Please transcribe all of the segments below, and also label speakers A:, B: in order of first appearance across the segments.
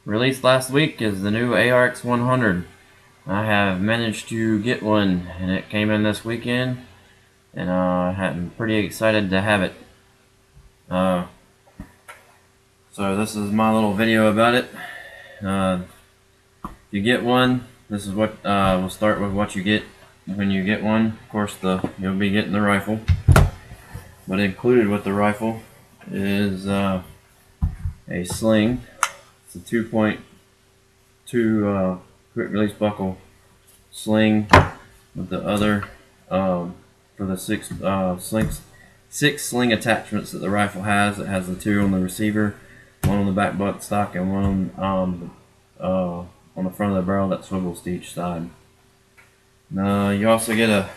A: Released last week is the new ARX-100. I have managed to get one, and it came in this weekend, and I'm pretty excited to have it. So this is my little video about it. If you get one, this is what we'll start with what you get when you get one. Of course, you'll be getting the rifle, but included with the rifle is a sling. It's a 2.2 quick release buckle sling with the other for the six sling attachments that the rifle has. It has the 2 on the receiver, 1 on the back butt stock, and 1 on the front of the barrel that swivels to each side. You also get a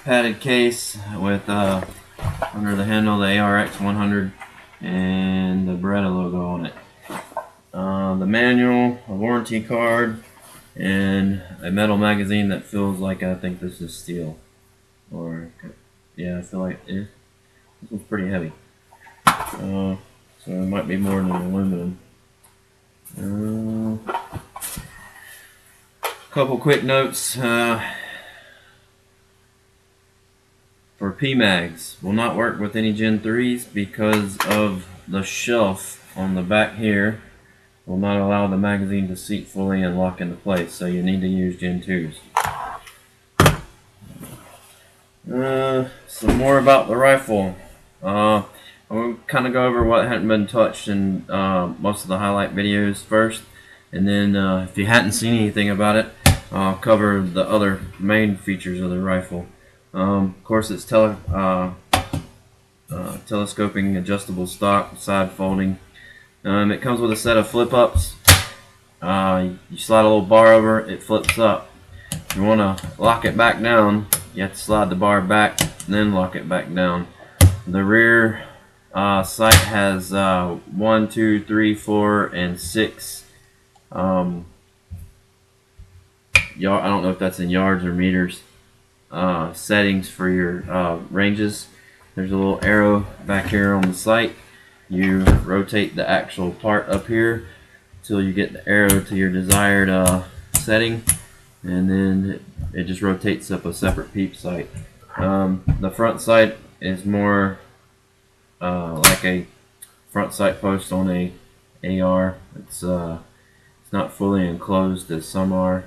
A: padded case with under the handle the ARX-100 and the Beretta logo on it. The manual, a warranty card, and a metal magazine that feels like, I think this is steel. Or, yeah, I feel like this one's pretty heavy. So it might be more than aluminum. Couple quick notes. For P-mags, will not work with any Gen 3s because of the shelf on the back here will not allow the magazine to seat fully and lock into place, so you need to use Gen 2s. Some more about the rifle. I'll kind of go over what hadn't been touched in most of the highlight videos first, and then if you hadn't seen anything about it, I'll cover the other main features of the rifle. Of course, it's telescoping, adjustable stock, side folding. It comes with a set of flip-ups. You slide a little bar over, it flips up. If you want to lock it back down, you have to slide the bar back and then lock it back down. The rear sight has 1, 2, 3, 4, and 6. I don't know if that's in yards or meters. Settings for your ranges. There's a little arrow back here on the sight. You rotate the actual part up here until you get the arrow to your desired setting, and then it just rotates up a separate peep sight. The front sight is more like a front sight post on a AR. It's not fully enclosed as some are,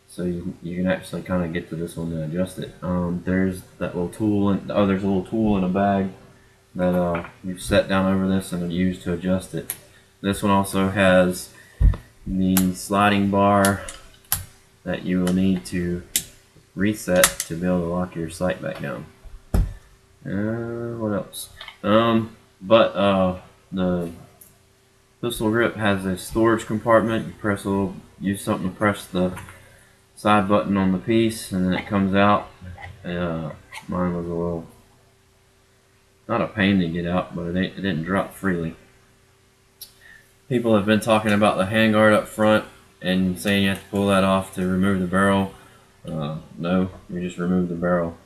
A: so you can actually kind of get to this one and adjust it. There's that little tool, and there's a little tool in a bag that you set down over this and use to adjust it. This one also has the sliding bar that you will need to reset to be able to lock your sight back down. What else? The pistol grip has a storage compartment. You use something to press the side button on the piece, and then it comes out. Mine was a little, not a pain to get out, but it didn't drop freely. People have been talking about the handguard up front and saying you have to pull that off to remove the barrel. No, you just remove the barrel.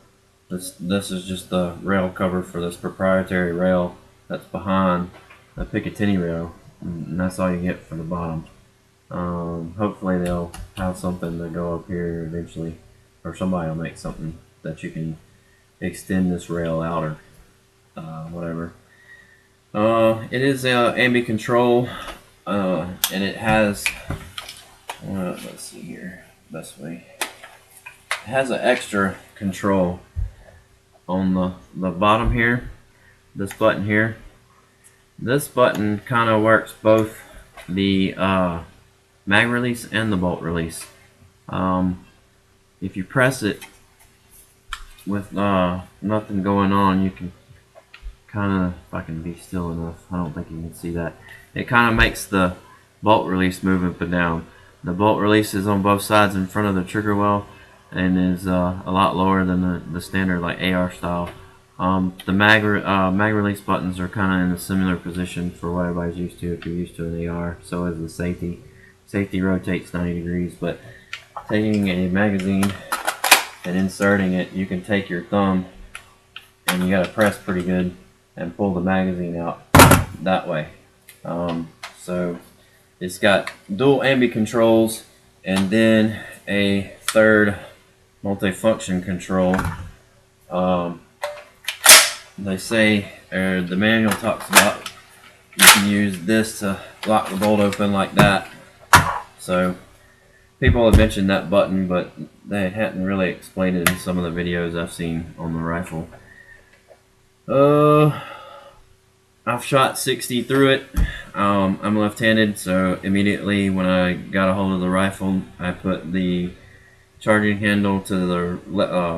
A: This is just the rail cover for this proprietary rail that's behind the Picatinny rail, and that's all you get for the bottom. Hopefully they'll have something to go up here eventually, or somebody will make something that you can extend this rail out, or whatever. It is ambi control, and it has, let's see here, best way. It has an extra control on the bottom here, this button here. This button kind of works both the mag release and the bolt release. If you press it with nothing going on, you can kind of, if I can be still enough, I don't think you can see that. It kind of makes the bolt release move up and down. The bolt release is on both sides in front of the trigger well, and is a lot lower than the standard like AR style. The mag release buttons are kind of in a similar position for what everybody's used to if you're used to an AR. So is the safety. Safety rotates 90 degrees, but taking a magazine and inserting it, you can take your thumb and you got to press pretty good and pull the magazine out that way. So It's got dual ambi controls and then a third multifunction control. They say, or the manual talks about, you can use this to lock the bolt open like that. So people have mentioned that button, but they hadn't really explained it in some of the videos I've seen on the rifle. I've shot 60 through it. I'm left-handed, so immediately when I got a hold of the rifle, I put the charging handle to the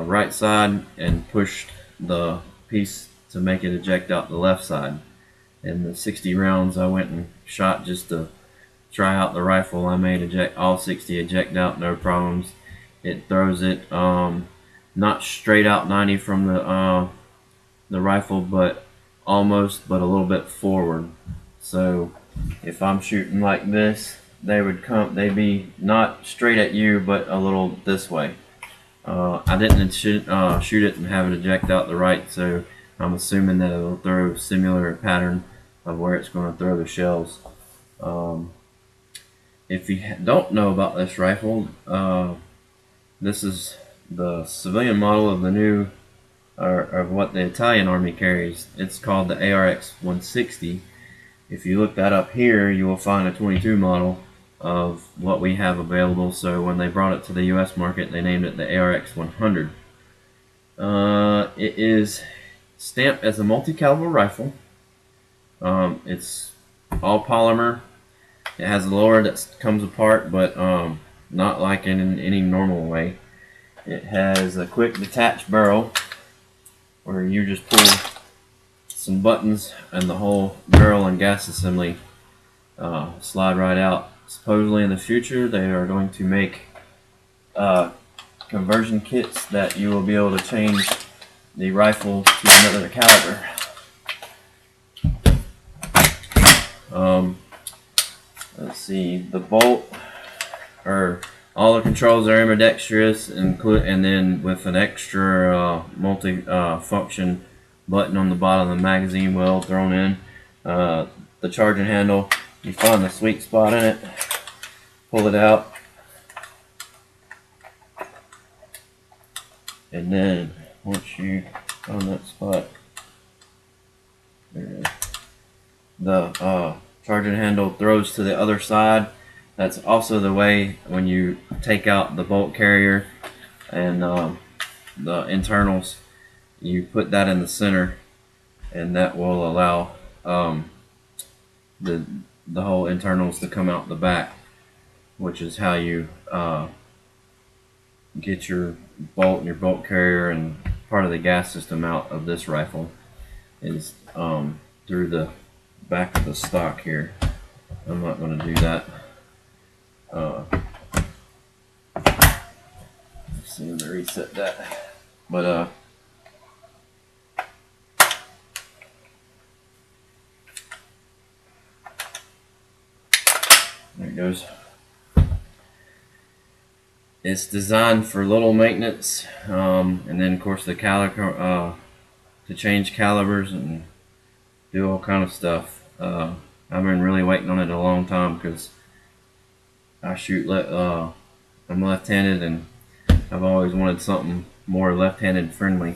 A: right side and pushed the piece to make it eject out the left side. And the 60 rounds I went and shot just to try out the rifle, I made all 60 eject out, no problems. It throws it not straight out 90 from the rifle, but almost, but a little bit forward. So if I'm shooting like this, they'd be not straight at you, but a little this way. I didn't shoot it and have it eject out the right, so I'm assuming that it'll throw a similar pattern of where it's going to throw the shells. If you don't know about this rifle, this is the civilian model of the new, or of what the Italian Army carries. It's called the ARX-100. If you look that up here, you will find a 22 model of what we have available. So when they brought it to the US market, they named it the ARX-100. It is stamped as a multi-caliber rifle. It's all polymer. It has a lower that comes apart, but not like in any normal way. It has a quick detach barrel where you just pull some buttons and the whole barrel and gas assembly slide right out. Supposedly in the future they are going to make conversion kits that you will be able to change the rifle to another caliber. Let's see, the bolt, or all the controls are ambidextrous, and then with an extra multi-function button on the bottom of the magazine well thrown in. The charging handle, you find the sweet spot in it, pull it out, and then once you find that spot, there it is. The charging handle throws to the other side. That's also the way when you take out the bolt carrier and the internals, you put that in the center, and that will allow the whole internals to come out the back, which is how you get your bolt and your bolt carrier and part of the gas system out of this rifle, is through the back of the stock here. I'm not going to do that. Let's see, let me reset that. But there it goes. It's designed for little maintenance, and then of course the caliber to change calibers and do all kind of stuff. I've been really waiting on it a long time because I shoot. I'm left-handed, and I've always wanted something more left-handed friendly.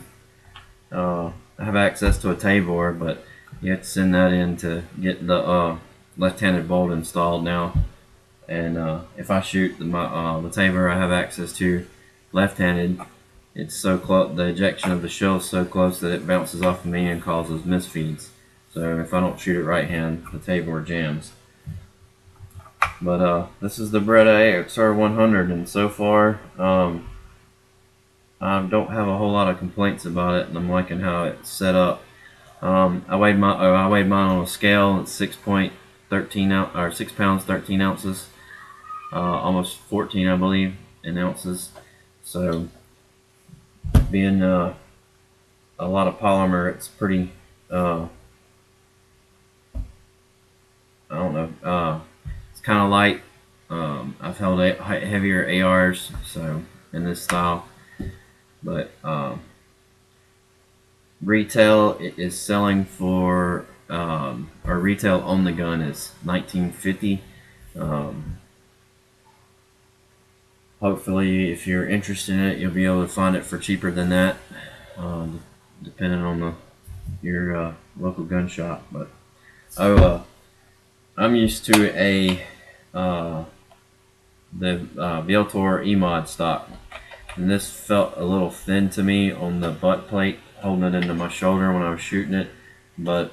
A: I have access to a Tabor, but you have to send that in to get the left-handed bolt installed now. And if I shoot the Tabor I have access to left-handed, it's so close. The ejection of the shell is so close that it bounces off of me and causes misfeeds. So if I don't shoot it right-hand, the Tabor jams. But this is the Beretta ARX-100, and so far I don't have a whole lot of complaints about it, and I'm liking how it's set up. I weighed mine on a scale. It's 6.13 or 6 pounds 13 ounces, almost 14, I believe, in ounces. So being a lot of polymer, it's pretty. I don't know. It's kind of light. I've held heavier ARs, so in this style, but retail it is selling for, or retail on the gun is $19.50, Hopefully, if you're interested in it, you'll be able to find it for cheaper than that, depending on your local gun shop. But I'm used to the Veltor E-Mod stock, and this felt a little thin to me on the butt plate, holding it into my shoulder when I was shooting it. But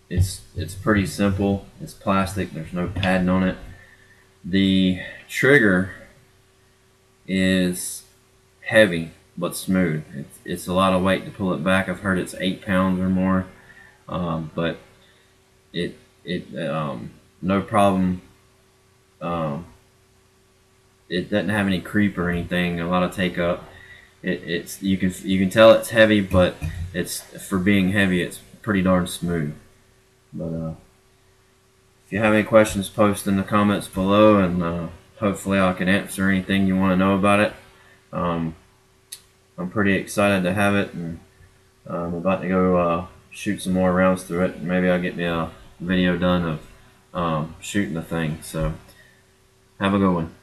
A: it's pretty simple. It's plastic. There's no padding on it. The trigger is heavy but smooth. It's a lot of weight to pull it back. I've heard it's 8 pounds or more, but it no problem. It doesn't have any creep or anything. A lot of take up. It's you can tell it's heavy, but it's for being heavy. It's pretty darn smooth. But if you have any questions, post in the comments below, and hopefully I can answer anything you want to know about it. I'm pretty excited to have it, and I'm about to go shoot some more rounds through it. Maybe I'll get me a video done of shooting the thing. So have a good one.